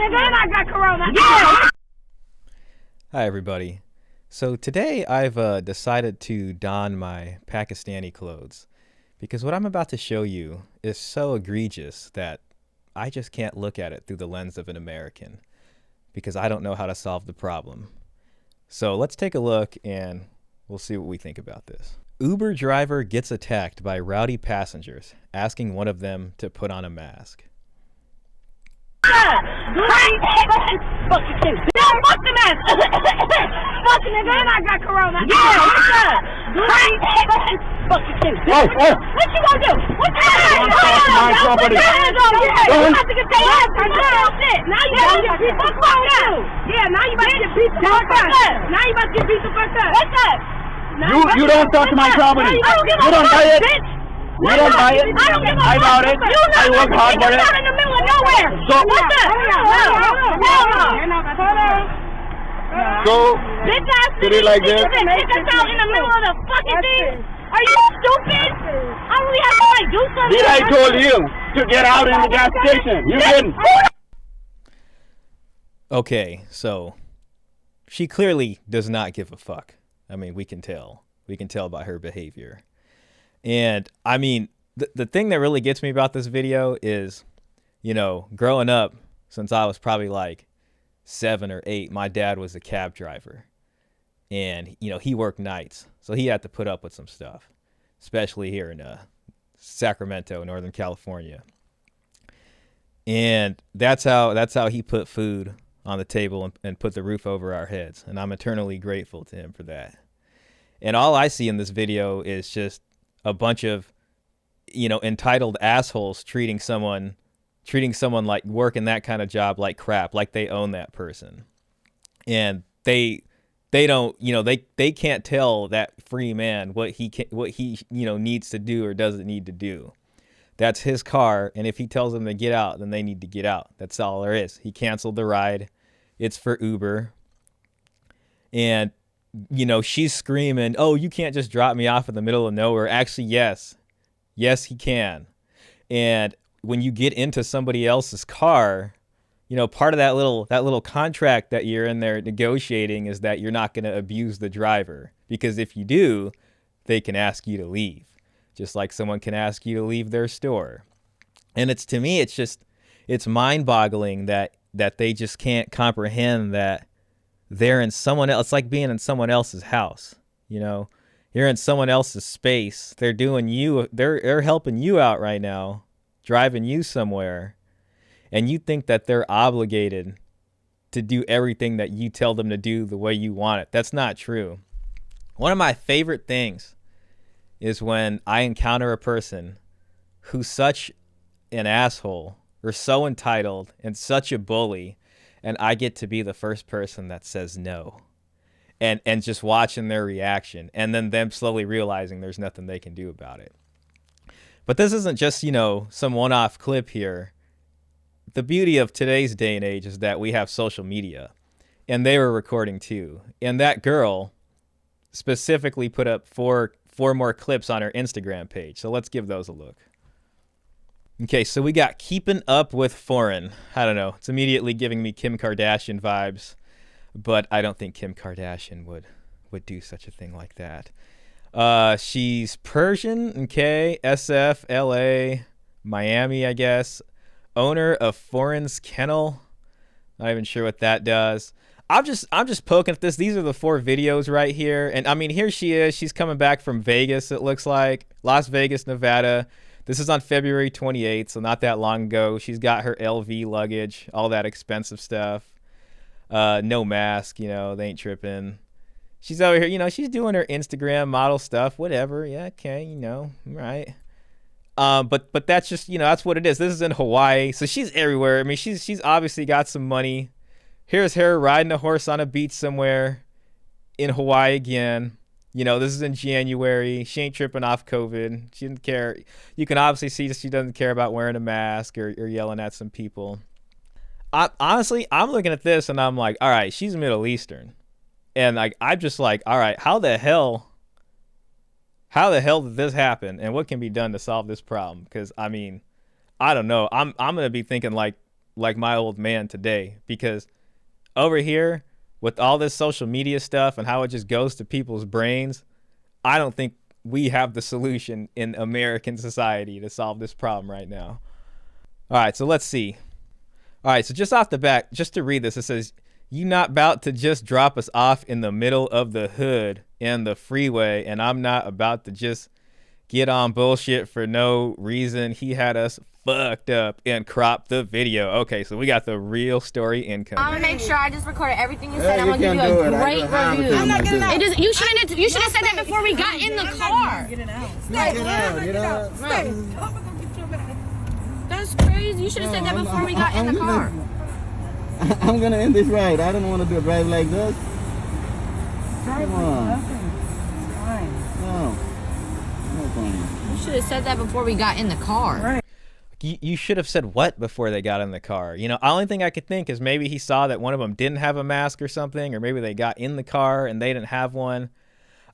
nigga, and I got corona. Yeah. Hi everybody. So today I've decided to don my Pakistani clothes because what I'm about to show you is so egregious that I just can't look at it through the lens of an American because I don't know how to solve the problem. So let's take a look and we'll see what we think about this. Uber driver gets attacked by rowdy passengers asking one of them to put on a mask. Fuck the mask. Fuck the nigga, and I got corona. Yeah, what's up? Fuck the shit. What you gonna do? What you gonna do? My property. You have to get their ass for shit. Now you about to get beat the fuck up. Yeah, now you about to get beat the fuck up. Now you about to get beat the fuck up. What's up? You don't touch my property. You don't buy it. You don't buy it. I bought it. I work hard for it. You're not in the middle of nowhere. So what's up? So Bitch ass did it like this? Kick us out in the middle of the fucking thing. Are you stupid? I really have to like do something. Did I told you to get out in the gas station? You didn't. Okay, so she clearly does not give a fuck. I mean, we can tell. We can tell by her behavior. And I mean, the thing that really gets me about this video is, you know, growing up, since I was probably like 7 or 8, my dad was a cab driver. And, you know, he worked nights. So he had to put up with some stuff, especially here in Sacramento, Northern California. And that's how he put food on the table and put the roof over our heads. And I'm eternally grateful to him for that. And all I see in this video is just a bunch of, you know, entitled assholes treating someone like working that kind of job like crap, like they own that person. And they don't, you know, they can't tell that free man what he you know needs to do or doesn't need to do. That's his car, and if he tells them to get out, then they need to get out. That's all there is. He canceled the ride. It's for Uber. And you know, she's screaming, "Oh, you can't just drop me off in the middle of nowhere." Actually, yes, he can. And when you get into somebody else's car, you know, part of that little contract that you're in there negotiating is that you're not going to abuse the driver, because if you do, they can ask you to leave, just like someone can ask you to leave their store. And to me, it's mind-boggling that they just can't comprehend that they're in someone else. It's like being in someone else's house. You know, you're in someone else's space. They're helping you out right now, driving you somewhere, and you think that they're obligated to do everything that you tell them to do the way you want it. That's not true. One of my favorite things is when I encounter a person who's such an asshole or so entitled and such a bully, and I get to be the first person that says no, and just watching their reaction, and then them slowly realizing there's nothing they can do about it. But this isn't just, you know, some one-off clip here. The beauty of today's day and age is that we have social media, and they were recording too. And that girl specifically put up four more clips on her Instagram page. So let's give those a look. Okay, so we got Keeping Up with Foreign. I don't know. It's immediately giving me Kim Kardashian vibes, but I don't think Kim Kardashian would do such a thing like that. She's Persian, okay, SF, LA, Miami, I guess. Owner of Foreign's Kennel. Not even sure what that does. I'm just poking at this. These are the 4 videos right here. And I mean, here she is. She's coming back from Vegas, it looks like. Las Vegas, Nevada. This is on February 28th, so not that long ago. She's got her LV luggage, all that expensive stuff. No mask, you know, they ain't tripping. She's over here, you know, she's doing her Instagram model stuff, whatever. Yeah, okay, you know, right. But that's just, you know, that's what it is. This is in Hawaii, so she's everywhere. I mean, she's obviously got some money. Here's her riding a horse on a beach somewhere in Hawaii again. You know, this is in January. She ain't tripping off COVID. She didn't care. You can obviously see that she doesn't care about wearing a mask or yelling at some people. Honestly, I'm looking at this and I'm like, all right, she's Middle Eastern. And like, I'm just like, all right, how the hell did this happen? And what can be done to solve this problem? Because I mean, I don't know. I'm going to be thinking like like my old man today, because over here with all this social media stuff and how it just goes to people's brains, I don't think we have the solution in American society to solve this problem right now. All right, so let's see. All right, so just off the bat, just to read this, it says, "You not about to just drop us off in the middle of the hood in the freeway, and I'm not about to just get on bullshit for no reason. He had us fucked up and cropped the video." Okay, so we got the real story income. I'm gonna make sure I just recorded everything you said. I'm gonna give you a great review. I'm not getting out. You should have said that before we got in the car. Get it out. Get out. Stay. That's crazy. You should have said that before we got in the car. I'm gonna end this ride. I don't want to drive like this. Come on. No. No fine. You should have said that before we got in the car. Right. You should have said what before they got in the car? You know, the only thing I could think is maybe he saw that one of them didn't have a mask or something, or maybe they got in the car and they didn't have one.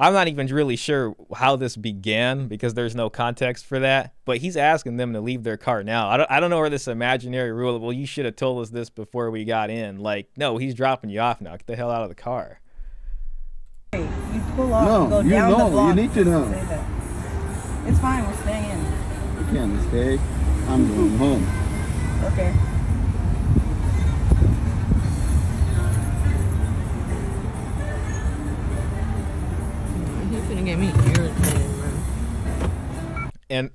I'm not even really sure how this began because there's no context for that, but he's asking them to leave their car now. I don't know where this imaginary rule of, well, you should have told us this before we got in. Like, no, he's dropping you off now. Get the hell out of the car. You pull off No, and go you down the know, block. you need to know. Say that. It's fine, we're staying in. You can't stay. I'm going home. Okay. He's gonna get me irritated, man.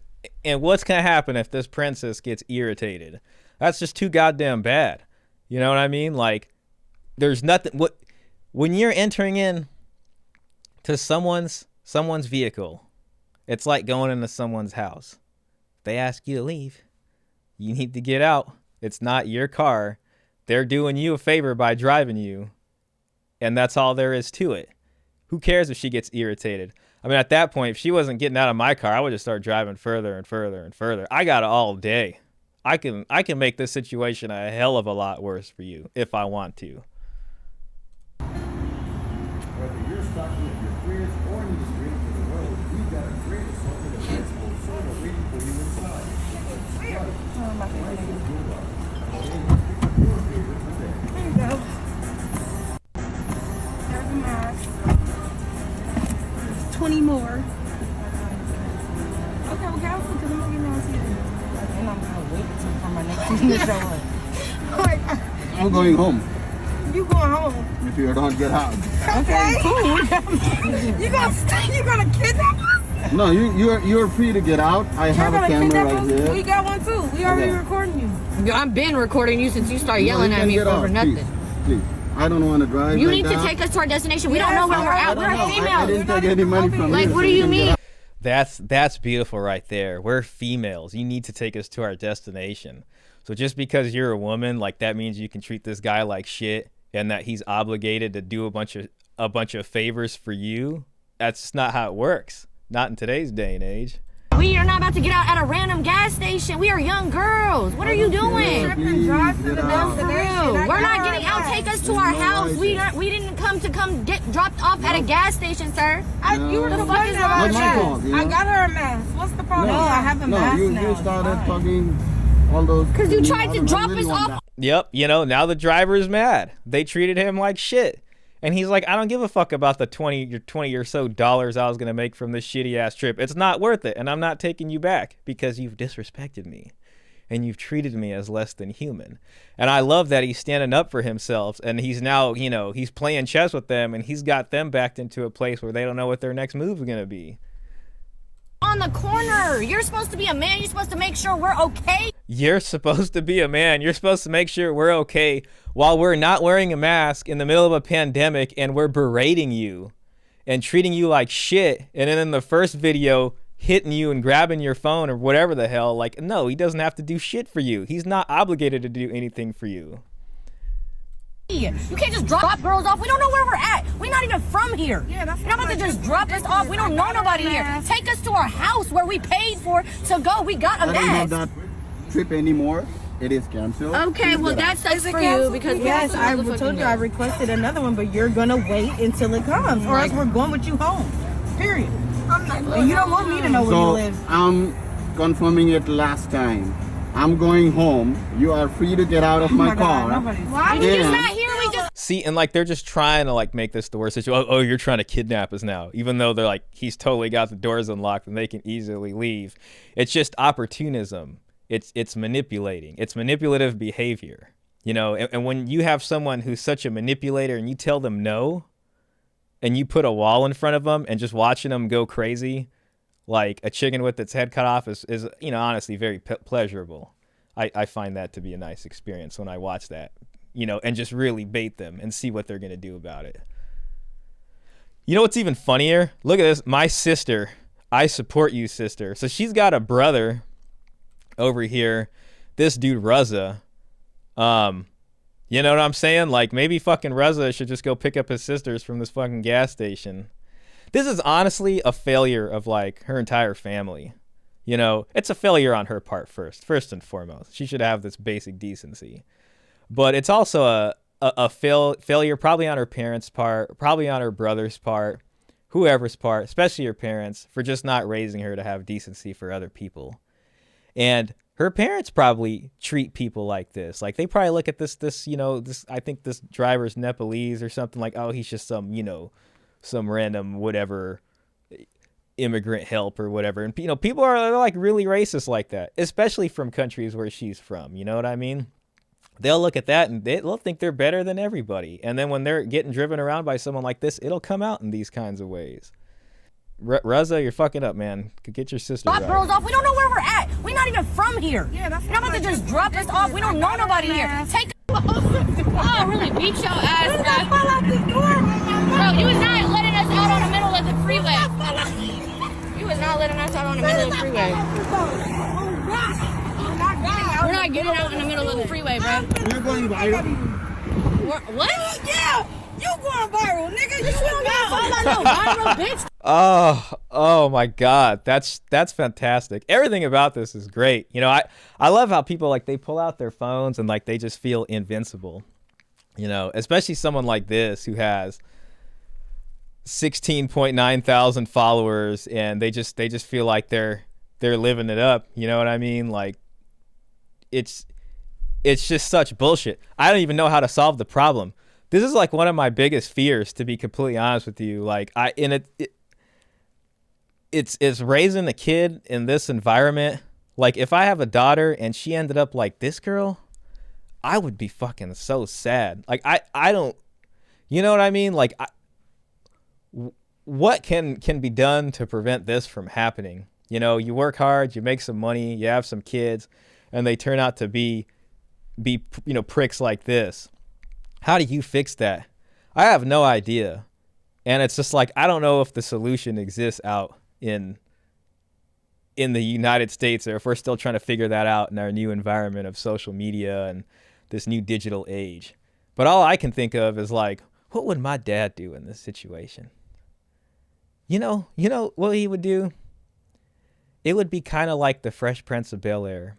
And what's gonna happen if this princess gets irritated? That's just too goddamn bad. You know what I mean? Like, there's nothing. When you're entering in to someone's vehicle, it's like going into someone's house. If they ask you to leave, you need to get out. It's not your car. They're doing you a favor by driving you, and that's all there is to it. Who cares if she gets irritated? I mean, at that point, if she wasn't getting out of my car, I would just start driving further and further and further. I got it all day. I can make this situation a hell of a lot worse for you if I want to. Whether you're stuck with your friends or in the street for the road, we've got a great assortment of transport service waiting for you inside. There you go. There's a mask. There's 20 more. Okay, well, cancel because I'm not getting out here. And I'm going to wait for my next season to show up. I'm going home. You going home? If you don't get out. Okay, cool. You gonna kidnap us? No, you're free to get out. I have a camera right here. We got one too. We already recording you. I've been recording you since you started yelling No, you at can me get over out, nothing. Please. I don't want to drive. You like need to that. take us to our destination. We don't know where we're at. We're I females. didn't take any money from Like, you, what so do you can get mean? out. That's beautiful right there. We're females. You need to take us to our destination. So just because you're a woman, like, that means you can treat this guy like shit and that he's obligated to do a bunch of favors for you? That's just not how it works. Not in today's day and age. We are not about to get out at a random gas station. We are young girls. What are you doing? Please drive to get the out. destination. We're not getting out. Take us to our house. We didn't come get dropped off at a gas station, sir. You were the fuck fuck is is wrong wrong with Not my fault, you know? I got her a mask. What's the problem? No, I have a mask you now. started fucking all those. Because you tried I to don't drop really us want off. that. Yep, you know, now the driver is mad. They treated him like shit. And he's like, I don't give a fuck about the 20 or so dollars I was going to make from this shitty ass trip. It's not worth it. And I'm not taking you back because you've disrespected me and you've treated me as less than human. And I love that he's standing up for himself and he's now, you know, he's playing chess with them and he's got them backed into a place where they don't know what their next move is going to be. On the corner. You're supposed to be a man. You're supposed to make sure we're okay. You're supposed to be a man. You're supposed to make sure we're okay while we're not wearing a mask in the middle of a pandemic and we're berating you and treating you like shit. And then in the first video, hitting you and grabbing your phone or whatever the hell. Like, no, he doesn't have to do shit for you. He's not obligated to do anything for you. You can't just drop girls off. We don't know where we're at. We're not even from here. Yeah, that's You're not about to not just drop us off. We don't know nobody here. Take us to our house where we paid for to go. We got a I don't have mask. that trip anymore. It is canceled. Okay, Please well, get out. that sucks for you because yes, I told you I requested another one, but you're gonna wait until it comes, or else we're going with you home. Period. And you don't want me to know where you So live. I'm confirming it last time. I'm going home. You are free to get out of my car. Why we just not here? We just See, and like they're just trying to like make this the worst situation. Oh, you're trying to kidnap us now, even though they're like he's totally got the doors unlocked and they can easily leave. It's just opportunism. It's manipulating. It's manipulative behavior. You know, and when you have someone who's such a manipulator and you tell them no, and you put a wall in front of them and just watching them go crazy, like a chicken with its head cut off is you know, honestly very pleasurable. I find that to be a nice experience when I watch that, you know, and just really bait them and see what they're going to do about it. You know what's even funnier? Look at this. My sister, I support you, sister. So she's got a brother over here, this dude Ruzza. You know what I'm saying? Like maybe fucking Ruzza should just go pick up his sisters from this fucking gas station. This is honestly a failure of like her entire family. You know, it's a failure on her part first and foremost. She should have this basic decency. But it's also a failure probably on her parents' part, probably on her brother's part, whoever's part, especially her parents, for just not raising her to have decency for other people. And her parents probably treat people like this. Like they probably look at this, you know, I think this driver's Nepalese or something, like, oh, he's just some, you know, some random whatever immigrant help or whatever. And, you know, people are like really racist like that, especially from countries where she's from. You know what I mean? They'll look at that and they'll think they're better than everybody. And then when they're getting driven around by someone like this, it'll come out in these kinds of ways. Ruzza, you're fucking up, man. Get your sister drop right. girls off. We don't know where we're at. We're not even from here. Yeah, that's You're not about to just drop us off. We don't know nobody here. Take Oh, really beat your ass, bro. Bro, you was not letting us out on the middle of the freeway. You was not letting us out on the middle of the freeway. We're not getting out in the middle of the freeway, bro. You're going viral. What? Yeah, you going viral, nigga. You don't got all that little viral, bitch. Oh my God. That's fantastic. Everything about this is great. You know, I love how people like they pull out their phones and like they just feel invincible, you know, especially someone like this who has 16.9 thousand followers and they just feel like they're living it up. You know what I mean? Like it's just such bullshit. I don't even know how to solve the problem. This is like one of my biggest fears, to be completely honest with you. Like it's raising a kid in this environment. Like if I have a daughter and she ended up like this girl, I would be fucking so sad. Like I don't, you know what I mean? Like what can be done to prevent this from happening? You know, you work hard, you make some money, you have some kids, and they turn out to be you know, pricks like this. How do you fix that? I have no idea. And it's just like, I don't know if the solution exists out in the United States, or if we're still trying to figure that out in our new environment of social media and this new digital age. But all I can think of is like, what would my dad do in this situation? You know what he would do? It would be kind of like the Fresh Prince of Bel-Air.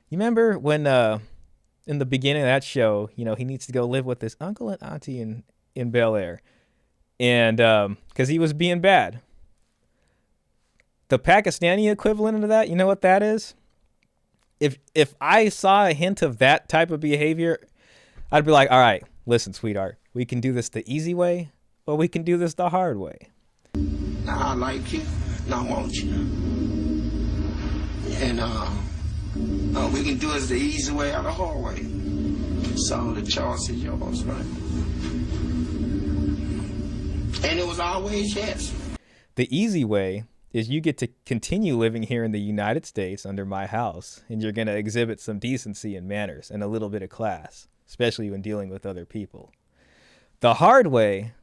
You remember when in the beginning of that show, you know, he needs to go live with his uncle and auntie in Bel-Air, and because he was being bad. The Pakistani equivalent of that, you know what that is? If I saw a hint of that type of behavior, I'd be like, all right, listen, sweetheart, we can do this the easy way, or we can do this the hard way. Now I like you, now I want you. And we can do it the easy way or the hard way. So the choice is yours, right? And it was always yes. The easy way is you get to continue living here in the United States under my house, and you're going to exhibit some decency and manners and a little bit of class, especially when dealing with other people. The hard way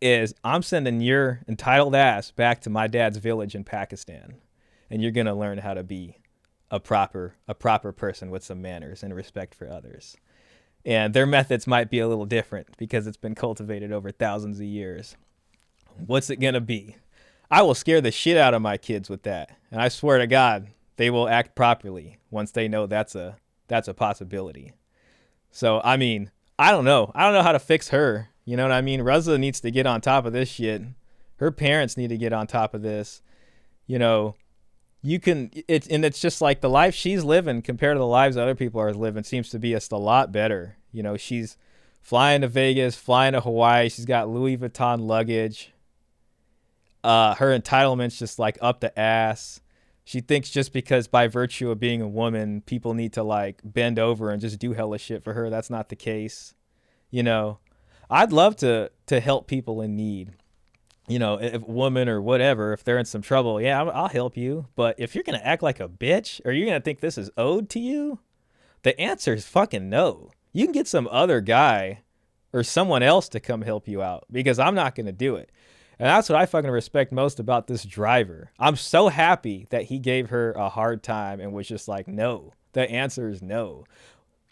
is I'm sending your entitled ass back to my dad's village in Pakistan, and you're going to learn how to be a proper person with some manners and respect for others. And their methods might be a little different because it's been cultivated over thousands of years. What's it going to be? I will scare the shit out of my kids with that. And I swear to God, they will act properly once they know that's a possibility. So, I mean, I don't know. I don't know how to fix her. You know what I mean? Ruzza needs to get on top of this shit. Her parents need to get on top of this. You know, it's just like the life she's living compared to the lives other people are living seems to be just a lot better. You know, she's flying to Vegas, flying to Hawaii. She's got Louis Vuitton luggage. Her entitlement's just like up the ass. She thinks just because by virtue of being a woman, people need to like bend over and just do hella shit for her. That's not the case. You know, I'd love to help people in need. You know, if a woman or whatever, if they're in some trouble, yeah, I'll help you. But if you're going to act like a bitch or you're going to think this is owed to you, the answer is fucking no. You can get some other guy or someone else to come help you out because I'm not going to do it. And that's what I fucking respect most about this driver. I'm so happy that he gave her a hard time and was just like, no, the answer is no.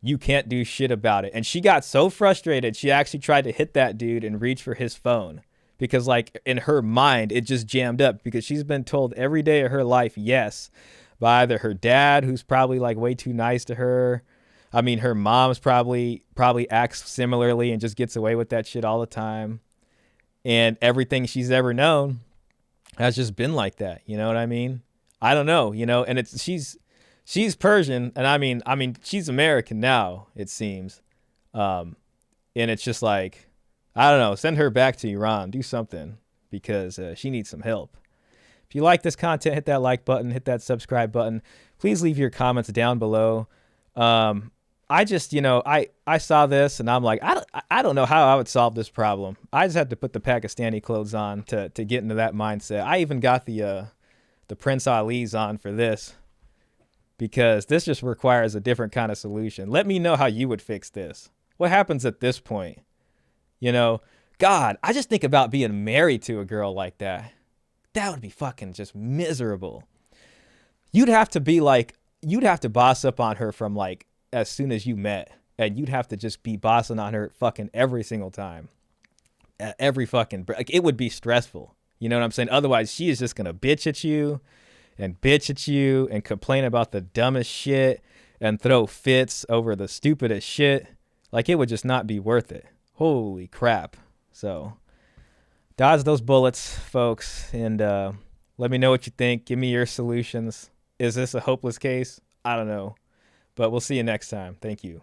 You can't do shit about it. And she got so frustrated, she actually tried to hit that dude and reach for his phone. Because like in her mind, it just jammed up because she's been told every day of her life, yes, by either her dad, who's probably like way too nice to her. I mean, her mom's probably acts similarly and just gets away with that shit all the time. And everything she's ever known has just been like that. You know what I mean? I don't know, you know, and she's Persian. And I mean, she's American now, it seems. And it's just like, I don't know, send her back to Iran, do something because she needs some help. If you like this content, hit that like button, hit that subscribe button. Please leave your comments down below. I just, you know, I saw this and I'm like, I don't know how I would solve this problem. I just had to put the Pakistani clothes on to get into that mindset. I even got the Prince Ali's on for this because this just requires a different kind of solution. Let me know how you would fix this. What happens at this point? You know, God, I just think about being married to a girl like that. That would be fucking just miserable. You'd have to boss up on her from like as soon as you met. And you'd have to just be bossing on her fucking every single time. Every fucking, like it would be stressful. You know what I'm saying? Otherwise, she is just going to bitch at you and complain about the dumbest shit and throw fits over the stupidest shit. Like it would just not be worth it. Holy crap. So dodge those bullets, folks, and let me know what you think. Give me your solutions. Is this a hopeless case? I don't know, but we'll see you next time. Thank you.